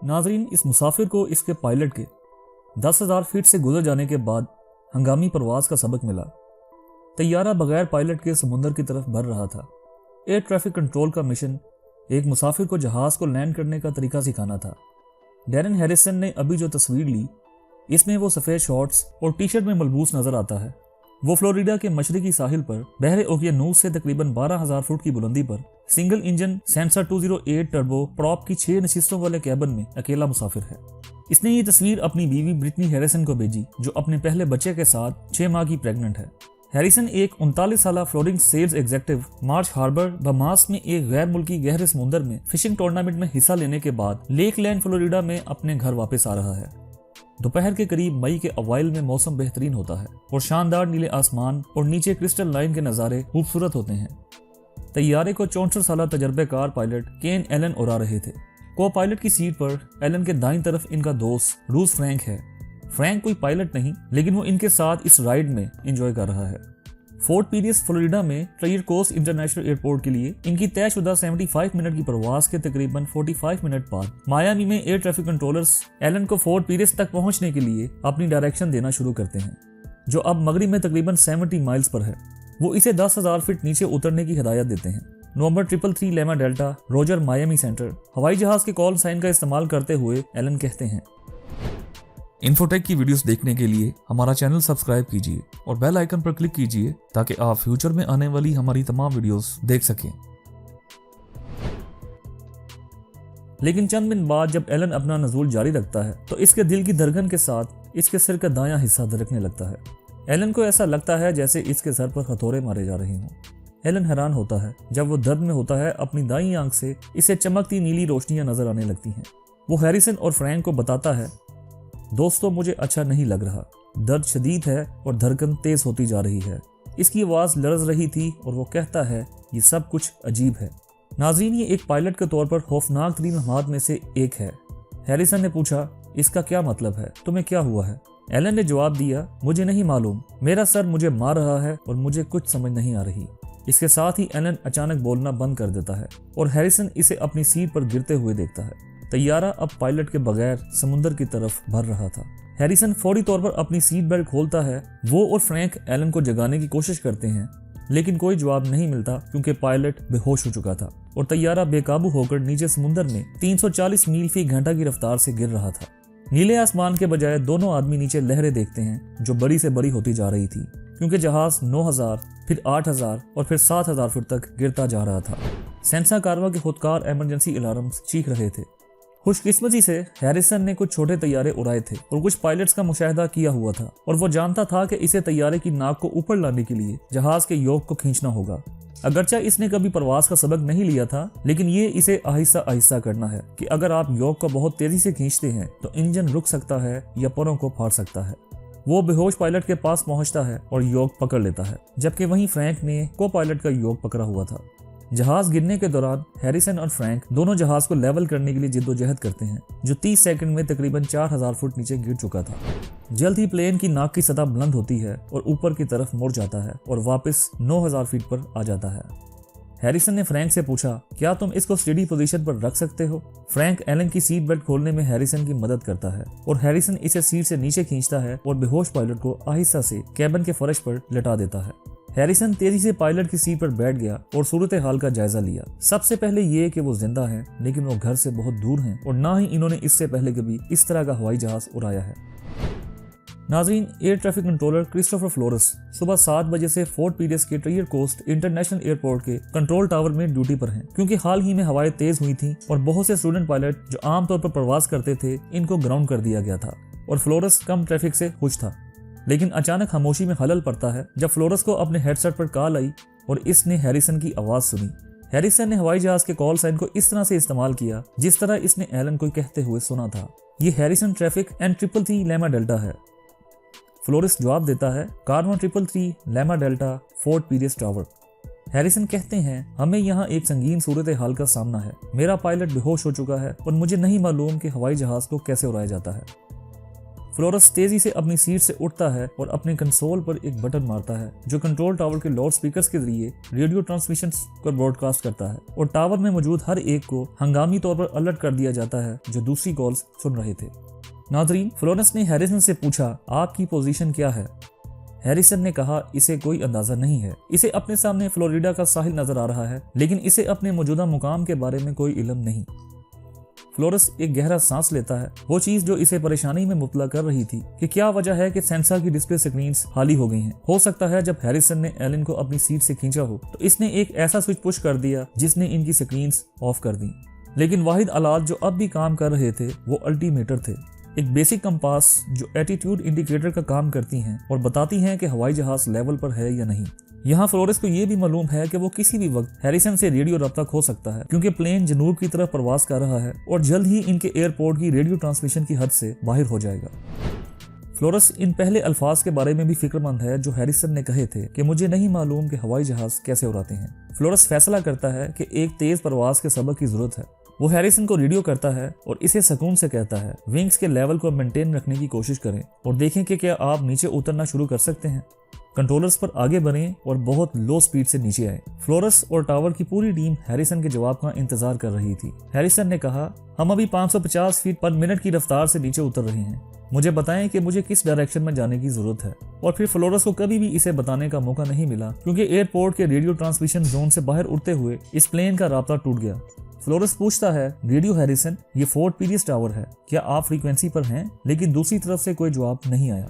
नाजरीन, इस मुसाफिर को इसके पायलट के 10,000 फीट से गुजर जाने के बाद हंगामी परवाज का सबक मिला। तैयारा बगैर पायलट के समुंदर की तरफ बढ़ रहा था। एयर ट्रैफिक कंट्रोल का मिशन एक मुसाफिर को जहाज को लैंड करने का तरीका सिखाना था। डैरन हैरिसन ने अभी जो तस्वीर ली, इसमें वो सफ़ेद शॉर्ट्स और टी शर्ट में मलबूस नजर आता है। वो फ्लोरिडा के मशरकी साहिल पर बहरे ओकियानूस से तकरीबन 12,000 फुट की बुलंदी पर single engine sensor 208 turbo prop की 6 नशिस्तों वाले कैबिन में अकेला मुसाफिर है। इसने ये तस्वीर अपनी बीवी ब्रिटनी हैरिसन को भेजी, जो अपने पहले बच्चे के साथ 6 माह की प्रेग्नेंट है। हैरिसन एक 39 साल फ्लोरिंग सेल्स एग्जेक्टिव मार्च हार्बर बमास में एक गैर मुल्की गहरे समुद्र में फिशिंग टूर्नामेंट में हिस्सा लेने के बाद लेकलैंड फ्लोरिडा में अपने घर वापस आ रहा है। दोपहर के करीब मई के अवाइल में मौसम बेहतरीन होता है और शानदार नीले आसमान और नीचे क्रिस्टल लाइन के नज़ारे खूबसूरत होते हैं। तैयारे को 64 साल तजर्बेकार पायलट केन एलन उड़ा रहे थे। को पायलट की सीट पर एलन के दाईं तरफ इनका दोस्त रूस फ्रैंक है। फ्रैंक कोई पायलट नहीं, लेकिन वो इनके साथ इस राइड में एंजॉय कर रहा है। फोर्ट पीरियस फ्लोरिडा में ट्रेयर कोस्ट इंटरनेशनल एयरपोर्ट के लिए इनकी तयशुदा 75 मिनट की प्रवास के तकरीबन 45 मिनट बाद मायामी में एयर ट्रैफिक कंट्रोलर्स एलन को फोर्ट पीरियस तक पहुंचने के लिए अपनी डायरेक्शन देना शुरू करते हैं, जो अब मगरिब में तकरीबन 70 माइल्स पर है। वो इसे 10,000 फीट नीचे उतरने की हिदायत देते हैं। नवंबर 333 Lima delta Roger Miami centre हवाई जहाज के कॉल साइन का इस्तेमाल करते हुए एलन कहते हैं, इन्फोटेक की वीडियोस देखने के लिए हमारा चैनल सब्सक्राइब कीजिए और बेल आइकन पर क्लिक कीजिए ताकि आप फ्यूचर में आने वाली हमारी तमाम वीडियोस देख सकें। लेकिन चंद दिन बाद जब एलन अपना नज़ूल जारी रखता है तो इसके दिल की धड़कन के साथ इसके सिर का दायां हिस्सा धड़कने लगता है। एलन को ऐसा लगता है जैसे इसके सर पर हथौड़े मारे जा रहे हों। एलन हैरान होता है जब वो दर्द में होता है। अपनी दाईं आंख से इसे चमकती नीली रोशनियां नजर आने लगती हैं। वो हैरिसन और फ्रैंक को बताता है, दोस्तों मुझे अच्छा नहीं लग रहा, दर्द शदीद है और धड़कन तेज होती जा रही है। इसकी आवाज़ लरज रही थी और वो कहता है, ये सब कुछ अजीब है। नाज़रीन, ये एक पायलट के तौर पर खौफनाक तरीन लम्हात में से एक है। हैरिसन ने पूछा, इसका क्या मतलब है, तुम्हें क्या हुआ है? एलन ने जवाब दिया, मुझे नहीं मालूम, मेरा सर मुझे मार रहा है और मुझे कुछ समझ नहीं आ रही। इसके साथ ही एलन अचानक बोलना बंद कर देता है और हैरिसन इसे अपनी सीट पर गिरते हुए देखता है। तैयारा अब पायलट के बगैर समुंदर की तरफ भर रहा था। हैरिसन फौरी तौर पर अपनी सीट बेल्ट खोलता है। वो और फ्रैंक एलन को जगाने की कोशिश करते हैं, लेकिन कोई जवाब नहीं मिलता क्योंकि पायलट बेहोश हो चुका था और तैयारा बेकाबू होकर नीचे समुंदर में 340 मील फी घंटा की रफ्तार से गिर रहा था। नीले आसमान के बजाय दोनों आदमी नीचे लहरें देखते हैं जो बड़ी से बड़ी होती जा रही थी, क्योंकि जहाज 9,000 फिर 8,000 और फिर 7,000 फुट तक गिरता जा रहा था। सेंसा कारवा के खुदकार इमरजेंसी अलार्म्स चीख रहे थे। खुशकिस्मती से हैरिसन ने कुछ छोटे तैयारे उड़ाए थे और कुछ पायलट्स का मुशाहिदा किया हुआ था और वो जानता था कि इसे तैयारे की नाक को ऊपर लाने के लिए जहाज के योक को खींचना होगा। अगरचा इसने कभी प्रवास का सबक नहीं लिया था, लेकिन ये इसे आहिस्ता आहिस्ता करना है कि अगर आप योक को बहुत तेजी से खींचते हैं तो इंजन रुक सकता है या परों को फाड़ सकता है। वो बेहोश पायलट के पास पहुंचता है और योक पकड़ लेता है, जबकि वहीं फ्रैंक ने को पायलट का योक पकड़ा हुआ था। जहाज गिरने के दौरान हैरिसन और फ्रैंक दोनों जहाज को लेवल करने के लिए जिद्दोजहद करते हैं, जो 30 सेकंड में तकरीबन 4,000 फुट नीचे गिर चुका था। जल्द ही प्लेन की नाक की सतह बुलंद होती है और ऊपर की तरफ मुड़ जाता है और वापस 9,000 फीट पर आ जाता है। हैरिसन ने फ्रैंक से पूछा, क्या तुम इसको स्टेडी पोजीशन पर रख सकते हो? फ्रैंक एलन की सीट बेल्ट खोलने में हैरिसन की मदद करता है और हैरिसन इसे सीट से नीचे खींचता है और बेहोश पायलट को आहिस्ता से कैबिन के फर्श पर लेटा देता है। हैरिसन तेजी से पायलट की सीट पर बैठ गया और सूरत हाल का जायजा लिया। सबसे पहले ये कि वो जिंदा हैं, लेकिन वो घर से बहुत दूर हैं और ना ही इन्होंने इससे पहले कभी इस तरह का हवाई जहाज उड़ाया है। नाजरीन, air traffic controller Christopher Flores सुबह 7 बजे से फोर्ट पीरियस के ट्रेयर कोस्ट इंटरनेशनल एयरपोर्ट के कंट्रोल टावर में ड्यूटी पर हैं, क्योंकि हाल ही में हवाएं तेज हुई थी और बहुत से स्टूडेंट पायलट जो आमतौर पर प्रवास करते थे, इनको ग्राउंड कर दिया गया था और फ्लोरेस कम ट्रैफिक से खुश था। लेकिन अचानक खामोशी में खलल पड़ता है जब फ्लोरेस को अपने हेडसेट पर कॉल आई और इसने हैरिसन की आवाज सुनी। हैरिसन ने हवाई जहाज के कॉल साइन को इस तरह से इस्तेमाल किया जिस तरह इसने एलन को कहते हुए सुना था। ये Harrison traffic N333 Lima delta है। फ्लोरेस जवाब देता है, कारवा 333 Lima delta Fort Piraeus tower. Harrison कहते हैं, हमें यहाँ एक संगीन सूरत हाल का सामना है। मेरा पायलट बेहोश हो चुका है और मुझे नहीं मालूम कि हवाई जहाज को कैसे उड़ाया जाता है। फ्लोरस तेजी से अपनी सीट से उठता है और अपने कंसोल पर एक बटन मारता है जो कंट्रोल टावर के लाउड स्पीकर्स के जरिए रेडियो ट्रांसमिशन पर ब्रॉडकास्ट करता है और टावर में मौजूद हर एक को हंगामी तौर पर अलर्ट कर दिया जाता है जो दूसरी कॉल्स सुन रहे थे। नाज़रीन, फ्लोरेंस ने हैरिसन से पूछा, आपकी पोजीशन क्या है? हैरिसन ने कहा, इसे कोई अंदाजा नहीं है। इसे अपने सामने फ्लोरिडा का साहिल नजर आ रहा है, लेकिन इसे अपने मौजूदा मुकाम के बारे में कोई इल्म नहीं। फ्लोरस एक गहरा सांस लेता है। वो चीज जो इसे परेशानी में मुब्तला कर रही थी कि क्या वजह है कि सेंसा की डिस्प्ले स्क्रीन्स खाली हो गई हैं। हो सकता है जब हैरिसन ने एलन को अपनी सीट से खींचा हो तो इसने एक ऐसा स्विच पुश कर दिया जिसने इनकी स्क्रीन्स ऑफ कर दी। लेकिन वाहिद आलात जो अब भी काम कर रहे थे वो अल्टीमीटर थे, एक बेसिक कंपास जो एटीट्यूड इंडिकेटर का काम करती हैं और बताती हैं कि हवाई जहाज लेवल पर है या नहीं। यहाँ फ्लोरेस को यह भी मालूम है कि वो किसी भी वक्त हैरिसन से रेडियो रब्ता खो सकता है क्योंकि प्लेन जनूब की तरफ प्रवास कर रहा है और जल्द ही इनके एयरपोर्ट की रेडियो ट्रांसमिशन की हद से बाहर हो जाएगा। फ्लोरेस इन पहले अल्फाज के बारे में भी फिक्रमंद है जो हैरिसन ने कहे थे कि मुझे नहीं मालूम कि हवाई जहाज कैसे उड़ाते हैं। फ्लोरेस फैसला करता है कि एक तेज परवाज के सबक की जरूरत है। वो हैरिसन को रेडियो करता है और इसे सुकून से कहता है, विंग्स के लेवल को मेंटेन रखने की कोशिश करें और देखें कि क्या आप नीचे उतरना शुरू कर सकते हैं। कंट्रोलर्स पर आगे बढ़ें और बहुत लो स्पीड से नीचे आए। फ्लोरेस और टावर की पूरी टीम हैरिसन के जवाब का इंतजार कर रही थी। हैरिसन ने कहा, हम अभी 550 फीट पर मिनट की रफ्तार से नीचे उतर रहे हैं। मुझे बताएं कि मुझे किस डायरेक्शन में जाने की जरूरत है। और फिर फ्लोरेस को कभी भी इसे बताने का मौका नहीं मिला क्योंकि एयरपोर्ट के रेडियो ट्रांसमिशन जोन से बाहर उड़ते हुए इस प्लेन का राब्ता टूट गया। फ्लोरेस पूछता है, रेडियो हैरिसन, ये फोर्ट पीरियस टावर है, क्या आप फ्रीक्वेंसी पर हैं? लेकिन दूसरी तरफ से कोई जवाब नहीं आया।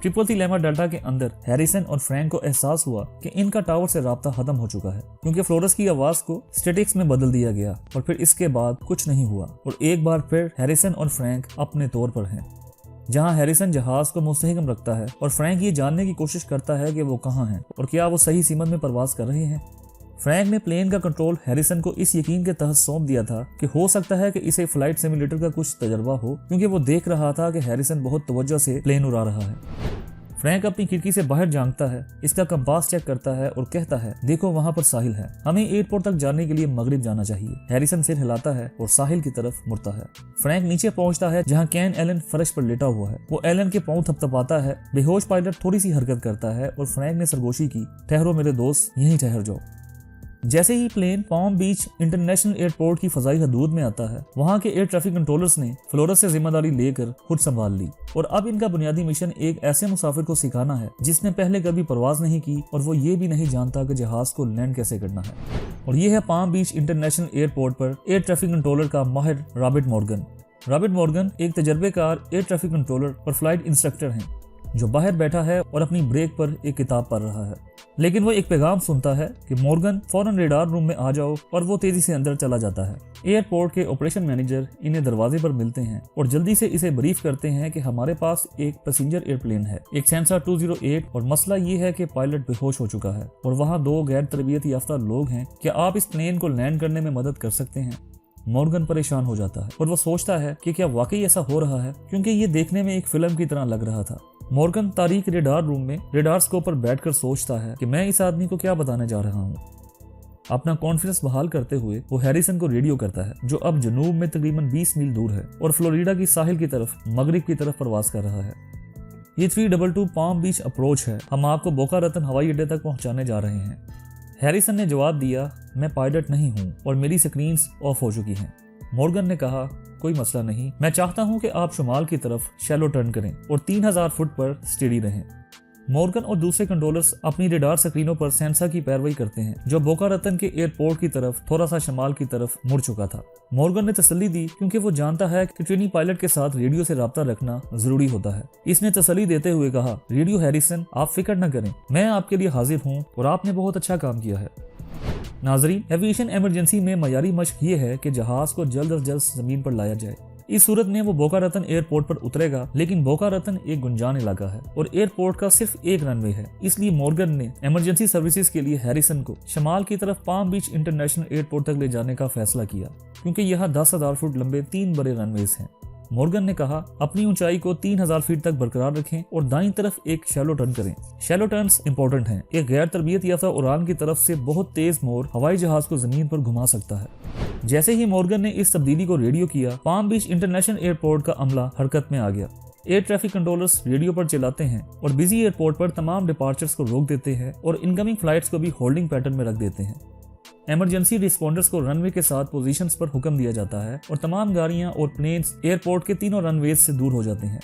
ट्रिपल थी लेमा डेल्टा के अंदर हैरिसन और फ्रैंक को एहसास हुआ कि इनका टावर से राब्ता खत्म हो चुका है क्योंकि फ्लोरेस की आवाज को स्टैटिक्स में बदल दिया गया और फिर इसके बाद कुछ नहीं हुआ और एक बार फिर हैरिसन और फ्रैंक अपने तौर पर हैं। जहां हैरिसन जहाज को मुस्तहकम रखता है और फ्रैंक ये जानने की कोशिश करता है कि वो कहां हैं और क्या वो सही सीमत में परवाज कर रहे हैं। फ्रैंक ने प्लेन का कंट्रोल हैरिसन को इस यकीन के तहत सौंप दिया था कि हो सकता है कि इसे फ्लाइट सिमुलेटर का कुछ तजर्बा हो क्योंकि वो देख रहा था कि हैरिसन बहुत तवज्जो से प्लेन उड़ा रहा है। फ्रैंक अपनी खिड़की से बाहर झांकता है, इसका कंपास चेक करता है और कहता है, देखो वहां पर साहिल है, हमें एयरपोर्ट तक जाने के लिए मगरिब जाना चाहिए। हैरिसन सिर हिलाता है और साहिल की तरफ मुड़ता है। फ्रैंक नीचे पहुंचता है जहां कैन एलन फर्श पर लेटा हुआ है। वो एलन के पांव थपथपाता है। बेहोश पायलट थोड़ी सी हरकत करता है और फ्रैंक ने सरगोशी की, ठहरो मेरे दोस्त, यहीं ठहर जाओ। जैसे ही प्लेन पाम बीच इंटरनेशनल एयरपोर्ट की फजाई हदूद में आता है, वहां के एयर ट्रैफिक कंट्रोलर्स ने फ्लोरेस से जिम्मेदारी लेकर खुद संभाल ली और अब इनका बुनियादी मिशन एक ऐसे मुसाफिर को सिखाना है जिसने पहले कभी परवाज नहीं की और वो ये भी नहीं जानता कि जहाज को लैंड कैसे करना है। और ये है पाम बीच इंटरनेशनल एयरपोर्ट पर एयर ट्रैफिक कंट्रोलर का माहिर रॉबर्ट मॉर्गन। रॉबर्ट मॉर्गन एक तजर्बेकार एयर ट्रैफिक कंट्रोलर और फ्लाइट इंस्ट्रक्टर हैं जो बाहर बैठा है और अपनी ब्रेक पर एक किताब पढ़ रहा है। लेकिन वो एक पैगाम सुनता है कि मॉर्गन फौरन रेडार रूम में आ जाओ और वो तेजी से अंदर चला जाता है। एयरपोर्ट के ऑपरेशन मैनेजर इन्हें दरवाजे पर मिलते हैं और जल्दी से इसे ब्रीफ करते हैं कि हमारे पास एक पैसेंजर एयरप्लेन है, एक सेंसा 208, और मसला ये है कि पायलट बेहोश हो चुका है और वहाँ 2 गैर तरबियत याफ्ता लोग हैं। क्या आप इस प्लेन को लैंड करने में मदद कर सकते हैं? मॉर्गन परेशान हो जाता है और वो सोचता है कि क्या वाकई ऐसा हो रहा है क्योंकि ये देखने में एक फिल्म की तरह लग रहा था। मॉर्गन तारीख रेडार रूम में रेडार स्कोप पर बैठकर सोचता है कि मैं इस आदमी को क्या बताने जा रहा हूँ। अपना कॉन्फिडेंस बहाल करते हुए वो हैरिसन को रेडियो करता है जो अब जनूब में तकरीबन 20 मील दूर है और फ्लोरिडा की साहिल की तरफ मगरिब की तरफ प्रवास कर रहा है। ये 322 पाम बीच अप्रोच है, हम आपको बोका रतन हवाई अड्डे तक पहुंचाने जा रहे हैं। हैरिसन ने जवाब दिया, मैं पायलट नहीं हूँ और मेरी स्क्रीन्स ऑफ हो चुकी हैं। मॉर्गन ने कहा, कोई मसला नहीं, मैं चाहता हूं कि आप शुमाल की तरफ शैलो टर्न करें और 3000 फुट पर स्टेडी रहें। मॉर्गन और दूसरे कंट्रोलर्स अपनी रेडार स्क्रीनों पर सेंसा की पैरवी करते हैं जो बोका रतन के एयरपोर्ट की तरफ थोड़ा सा शमाल की तरफ मुड़ चुका था। मॉर्गन ने तसल्ली दी क्योंकि वो जानता है कि ट्रेनिंग पायलट के साथ रेडियो से राब्ता रखना जरूरी होता है। इसने तसल्ली देते हुए कहा, रेडियो हैरिसन, आप फिक्र न करें, मैं आपके लिए हाजिर हूँ और आपने बहुत अच्छा काम किया है। नाजरीन, एविएशन इमरजेंसी में मयारी मशक ये है कि जहाज को जल्द अज जल्द जमीन पर लाया जाए। इस सूरत में वो बोका रतन एयरपोर्ट पर उतरेगा, लेकिन बोका रतन एक गुंजान इलाका है और एयरपोर्ट का सिर्फ एक रनवे है। इसलिए मॉर्गन ने इमरजेंसी सर्विसेज के लिए हैरिसन को शमाल की तरफ पाम बीच इंटरनेशनल एयरपोर्ट तक ले जाने का फैसला किया क्योंकि यहाँ 10,000 फुट लंबे 3 बड़े रनवेज हैं। मॉर्गन ने कहा, अपनी ऊंचाई को 3000 फीट तक बरकरार रखें और दाईं तरफ एक शैलो टर्न करें। शैलो टर्न्स इंपॉर्टेंट हैं। एक गैर तरबियत याफ्ता उड़ान की तरफ से बहुत तेज मोड़ हवाई जहाज को जमीन पर घुमा सकता है। जैसे ही मॉर्गन ने इस तब्दीली को रेडियो किया, पाम बीच इंटरनेशनल एयरपोर्ट का अमला हरकत में आ गया। एयर ट्रैफिक कंट्रोलर्स रेडियो पर चिल्लाते हैं और बिजी एयरपोर्ट पर तमाम डिपार्चर्स को रोक देते हैं और इनकमिंग फ्लाइट्स को भी होल्डिंग पैटर्न में रख देते हैं। इमरजेंसी रिस्पॉन्डर्स को रनवे के साथ पोजीशंस पर हुक्म दिया जाता है और तमाम गाड़ियां और प्लेन्स एयरपोर्ट के तीनों रनवेज से दूर हो जाते हैं।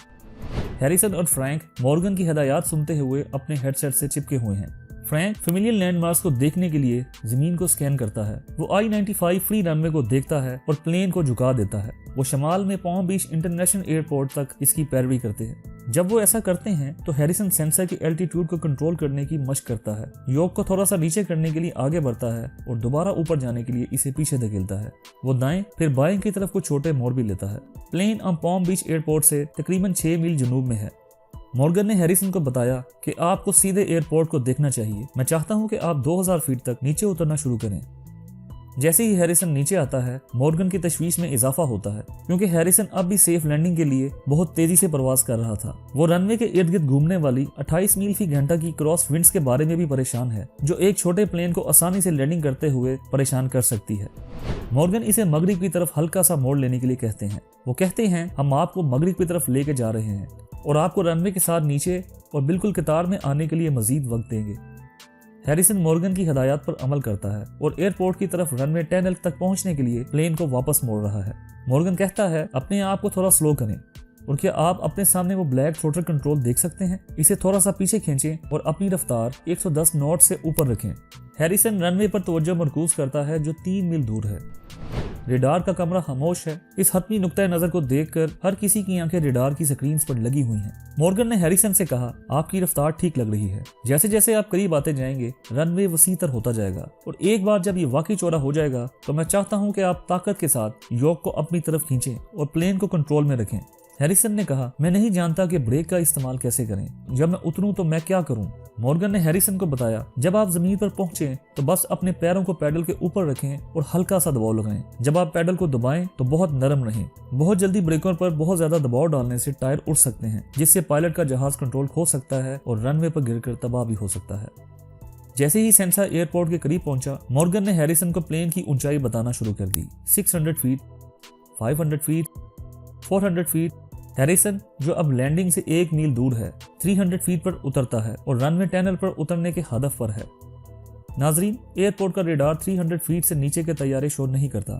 हैरिसन और फ्रैंक मॉर्गन की हिदायत सुनते हुए अपने हेडसेट से चिपके हुए हैं। फ्रैंक फेमिलियर लैंडमार्क्स को देखने के लिए जमीन को स्कैन करता है। वो I-95 फ्री रनवे को देखता है और प्लेन को झुका देता है। वो शमाल में पाम बीच इंटरनेशनल एयरपोर्ट तक इसकी पैरवी करते हैं। जब वो ऐसा करते हैं तो हैरिसन सेंसर की एल्टीट्यूड को कंट्रोल करने की मशक करता है। योक को थोड़ा सा नीचे करने के लिए आगे बढ़ता है और दोबारा ऊपर जाने के लिए इसे पीछे धकेलता है। वो दाएं फिर बाएं की तरफ कुछ छोटे मोड़ भी लेता है। प्लेन अब पाम बीच एयरपोर्ट से तकरीबन 6 मील जनूब में है। मॉर्गन ने हैरिसन को बताया कि आपको सीधे एयरपोर्ट को देखना चाहिए। मैं चाहता हूं कि आप 2000 फीट तक नीचे उतरना शुरू करें। जैसे ही हैरिसन नीचे आता है, मॉर्गन की तशवीश में इजाफा होता है क्योंकि हैरिसन अब भी सेफ लैंडिंग के लिए बहुत तेजी से प्रवास कर रहा था। वो रनवे के इर्द गिर्द घूमने वाली 28 मील फी घंटा की क्रॉस विंड्स के बारे में भी परेशान है, जो एक छोटे प्लेन को आसानी से लैंडिंग करते हुए परेशान कर सकती है। मॉर्गन इसे मगरिब की तरफ हल्का सा मोड़ लेने के लिए कहते हैं। वो कहते हैं, हम आपको मगरिब की तरफ लेके जा रहे हैं और आपको रनवे के साथ नीचे और बिल्कुल कतार में आने के लिए मजीद वक्त देंगे। हैरिसन मॉर्गन की हिदायत पर अमल करता है और एयरपोर्ट की तरफ रनवे 10L तक पहुंचने के लिए प्लेन को वापस मोड़ रहा है। मॉर्गन कहता है, अपने आप को थोड़ा स्लो करें और क्या आप अपने सामने वो ब्लैक थ्रोटल कंट्रोल देख सकते हैं? इसे थोड़ा सा पीछे खींचें और अपनी रफ्तार 110 नॉट से ऊपर रखें। हैरिसन रनवे पर तवज्जो मरकूज करता है जो 3 मील दूर है। रेडार का कमरा खामोश है। इस हतमी नुक्ता नजर को देखकर हर किसी की आंखें रेडार की स्क्रीन पर लगी हुई हैं। मॉर्गन ने हैरिसन से कहा, आपकी रफ्तार ठीक लग रही है। जैसे जैसे आप करीब आते जाएंगे रनवे वसीतर होता जाएगा और एक बार जब ये वाकई चौड़ा हो जाएगा तो मैं चाहता हूं कि आप ताकत के साथ योक को अपनी तरफ खींचें और प्लेन को कंट्रोल में रखें। हैरिसन ने कहा, मैं नहीं जानता कि ब्रेक का इस्तेमाल कैसे करें। जब मैं उतरूं तो मैं क्या करूं? मॉर्गन ने हैरिसन को बताया, जब आप जमीन पर पहुंचे तो बस अपने पैरों को पैडल के ऊपर रखें और हल्का सा दबाव लगाएं। जब आप पैडल को दबाएं तो बहुत नरम रहें। बहुत जल्दी ब्रेकों पर बहुत ज्यादा दबाव डालने से टायर उड़ सकते हैं, जिससे पायलट का जहाज कंट्रोल खो सकता है और रनवे पर गिरकर तबाह भी हो सकता है। जैसे ही सेंसर एयरपोर्ट के करीब पहुंचा, मॉर्गन ने हैरिसन को प्लेन की ऊंचाई बताना शुरू कर दी। 600 फीट, 500 फीट, 400 फीट। हैरिसन, जो अब लैंडिंग से 1 मील दूर है, 300 फीट पर उतरता है और रनवे 10L पर उतरने के हदफ पर है। नाजरीन, एयरपोर्ट का रेडार 300 फीट से नीचे के तैयारे शो नहीं करता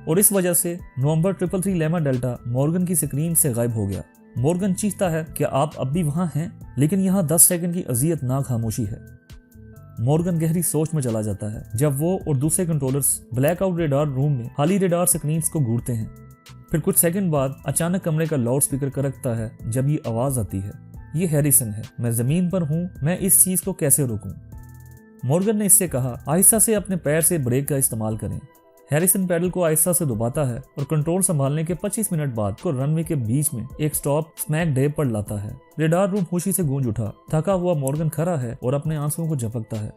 और इस वजह से नवंबर 333 लेमा डेल्टा मॉर्गन की स्क्रीन से गायब हो गया। मॉर्गन चीखता है कि आप अब भी वहां हैं, लेकिन यहाँ 10 सेकंड की अजियतनाक खामोशी है। मॉर्गन गहरी सोच में चला जाता है जब वो और दूसरे कंट्रोलर्स ब्लैकआउट रेडार रूम में खाली रेडार स्क्रीन्स को घूरते हैं। फिर कुछ सेकंड बाद अचानक कमरे का लाउड स्पीकर करकता है जब ये आवाज आती है, ये हैरिसन है, मैं जमीन पर हूँ, मैं इस चीज को कैसे रोकूं? मॉर्गन ने इससे कहा, आहिस्ता से अपने पैर से ब्रेक का इस्तेमाल करें। हैरिसन पैडल को आहिस्ता से दबाता है और कंट्रोल संभालने के 25 मिनट बाद को रनवे के बीच में एक स्टॉप स्मैक डेव पर लाता है। रेडार रूम खुशी से गूंज उठा। थका हुआ मॉर्गन खड़ा है और अपने आंसुओं को झपकता है।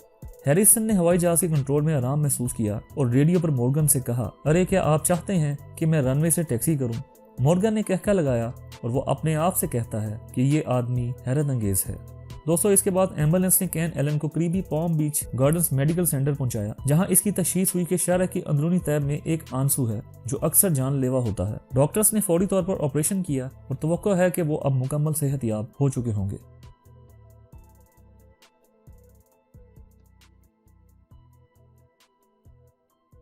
हैरिसन ने हवाई जहाज के कंट्रोल में आराम महसूस किया और रेडियो पर मॉर्गन से कहा, अरे क्या आप चाहते हैं कि मैं रनवे से टैक्सी करूं? मॉर्गन ने कहका लगाया और वो अपने आप से कहता है कि ये आदमी हैरत अंगेज है। दोस्तों, इसके बाद एम्बुलेंस ने कैन एलन को करीबी पाम बीच गार्डन्स मेडिकल सेंटर पहुंचाया, जहां इसकी तशखीस हुई कि शायरा की अंदरूनी तैब में एक आंसू है जो अक्सर जानलेवा होता है। डॉक्टर्स ने फौरी तौर पर ऑपरेशन किया और तवक्को है कि वो अब मुकम्मल सेहतयाब हो चुके होंगे।